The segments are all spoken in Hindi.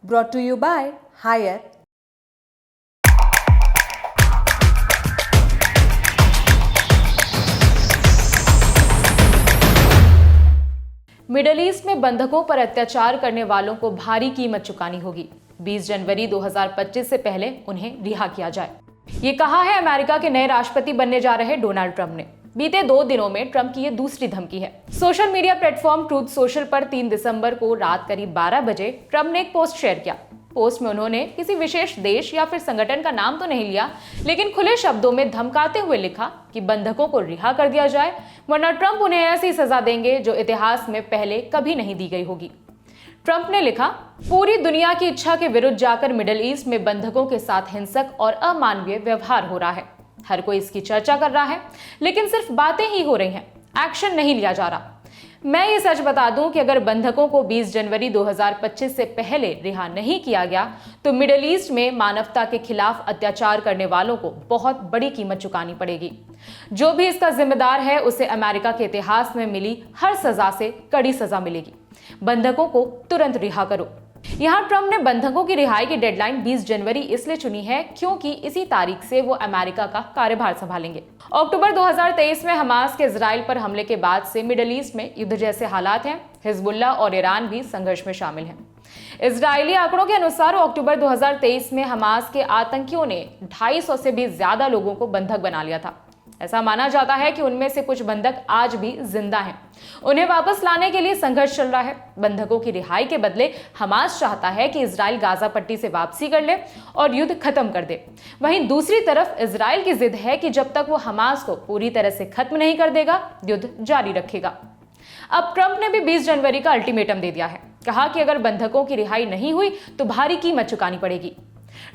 brought to you by Haier. Middle east में बंधकों पर अत्याचार करने वालों को भारी कीमत चुकानी होगी। 20 जनवरी 2025 से पहले उन्हें रिहा किया जाए, ये कहा है अमेरिका के नए राष्ट्रपति बनने जा रहे डोनाल्ड ट्रंप ने। बीते 2 दिनों में ट्रंप की ये दूसरी धमकी है। Social media platform truth social पर 3 दिसंबर को रात करीब 12 बजे ट्रंप ने एक पोस्ट शेयर किया। पोस्ट में उन्होंने किसी विशेष देश या फिर संगठन का नाम तो नहीं लिया, लेकिन खुले शब्दों में धमकाते हुए लिखा कि बंधकों को रिहा कर दिया जाए, वरना ट्रंप उन्हें ऐसी सजा देंगे जो इतिहास में पहले कभी नहीं दी गई होगी। ट्रंप ने लिखा, पूरी दुनिया की इच्छा के विरुद्ध जाकर मिडिल ईस्ट में बंधकों के साथ हिंसक और अमानवीय व्यवहार हो रहा है। हर कोई इसकी चर्चा कर रहा है, लेकिन सिर्फ बातें ही हो रही हैं, एक्शन नहीं लिया जा रहा। मैं ये सच बता दूं कि अगर बंधकों को 20 जनवरी 2025 से पहले रिहा नहीं किया गया तो मिडिल ईस्ट में मानवता के खिलाफ अत्याचार करने वालों को बहुत बड़ी कीमत चुकानी पड़ेगी। जो भी इसका जिम्मेदार है उसे अमेरिका के इतिहास में मिली हर सजा से कड़ी सजा मिलेगी। बंधकों को तुरंत रिहा करो। यहाँ ट्रंप ने बंधकों की रिहाई की डेडलाइन 20 जनवरी इसलिए चुनी है क्योंकि इसी तारीख से वो अमेरिका का कार्यभार संभालेंगे। अक्टूबर 2023 में हमास के इजराइल पर हमले के बाद से मिडिल ईस्ट में युद्ध जैसे हालात हैं। हिजबुल्लाह और ईरान भी संघर्ष में शामिल हैं। इजरायली आंकड़ों के अनुसार अक्टूबर 2023 में हमास के आतंकियों ने 250 से भी ज्यादा लोगों को बंधक बना लिया था। ऐसा माना जाता है कि उनमें से कुछ बंधक आज भी जिंदा हैं। उन्हें वापस लाने के लिए संघर्ष चल रहा है। बंधकों की रिहाई के बदले हमास चाहता है कि इजराइल गाजा पट्टी से वापसी कर ले और युद्ध खत्म कर दे। वहीं दूसरी तरफ इजराइल की जिद है कि जब तक वो हमास को पूरी तरह से खत्म नहीं कर देगा, युद्ध जारी रखेगा। अब ट्रंप ने भी 20 जनवरी का अल्टीमेटम दे दिया है। कहा कि अगर बंधकों की रिहाई नहीं हुई तो भारी कीमत चुकानी पड़ेगी।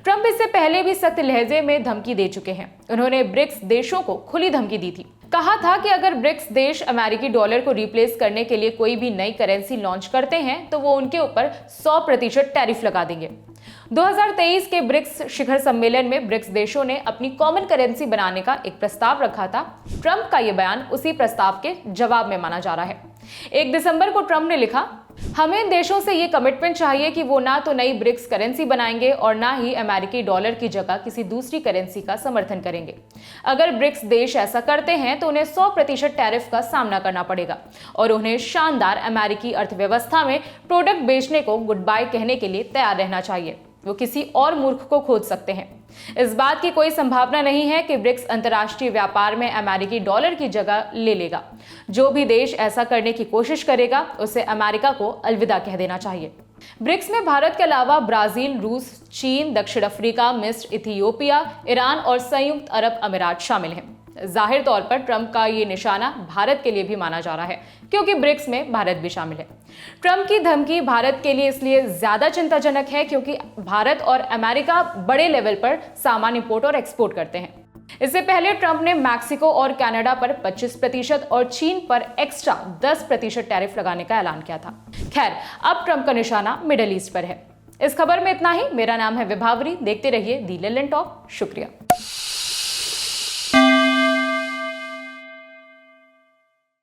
ट्रंप इससे पहले भी सख्त लहजे में धमकी दे चुके हैं। उन्होंने ब्रिक्स देशों को खुली धमकी दी थी। कहा था कि अगर ब्रिक्स देश अमेरिकी डॉलर को रिप्लेस करने के लिए कोई भी नई करेंसी लॉन्च करते हैं तो वो उनके ऊपर 100% टैरिफ लगा देंगे। 2023 के ब्रिक्स शिखर सम्मेलन में ब्रिक्स देशों ने अपनी कॉमन करेंसी बनाने का एक प्रस्ताव रखा था। ट्रंप का यह बयान उसी प्रस्ताव के जवाब में माना जा रहा है। 1 दिसंबर को ट्रंप ने लिखा, हमें इन देशों से ये कमिटमेंट चाहिए कि वो ना तो नई ब्रिक्स करेंसी बनाएंगे और ना ही अमेरिकी डॉलर की जगह किसी दूसरी करेंसी का समर्थन करेंगे। अगर ब्रिक्स देश ऐसा करते हैं तो उन्हें 100% टैरिफ का सामना करना पड़ेगा और उन्हें शानदार अमेरिकी अर्थव्यवस्था में प्रोडक्ट बेचने को गुड बाय कहने के लिए तैयार रहना चाहिए। वो किसी और मूर्ख को खोज सकते हैं। इस बात की कोई संभावना नहीं है कि ब्रिक्स अंतर्राष्ट्रीय व्यापार में अमेरिकी डॉलर की जगह ले लेगा। जो भी देश ऐसा करने की कोशिश करेगा उसे अमेरिका को अलविदा कह देना चाहिए। ब्रिक्स में भारत के अलावा ब्राजील, रूस, चीन, दक्षिण अफ्रीका, मिस्र, इथियोपिया, ईरान और संयुक्त अरब अमीरात शामिल हैं। जाहिर तौर पर ट्रंप का ये निशाना भारत के लिए भी माना जा रहा है क्योंकि ब्रिक्स में भारत भी शामिल है। ट्रंप की धमकी भारत के लिए इसलिए ज्यादा चिंताजनक है क्योंकि भारत और अमेरिका बड़े लेवल पर सामान इंपोर्ट और एक्सपोर्ट करते हैं। इससे पहले ट्रंप ने मैक्सिको और कनाडा पर 25% और चीन पर एक्स्ट्रा 10% टैरिफ लगाने का ऐलान किया था। खैर, अब ट्रंप का निशाना मिडिल ईस्ट पर है। इस खबर में इतना ही। मेरा नाम है विभावरी। देखते रहिए दी लेलन टॉक। शुक्रिया।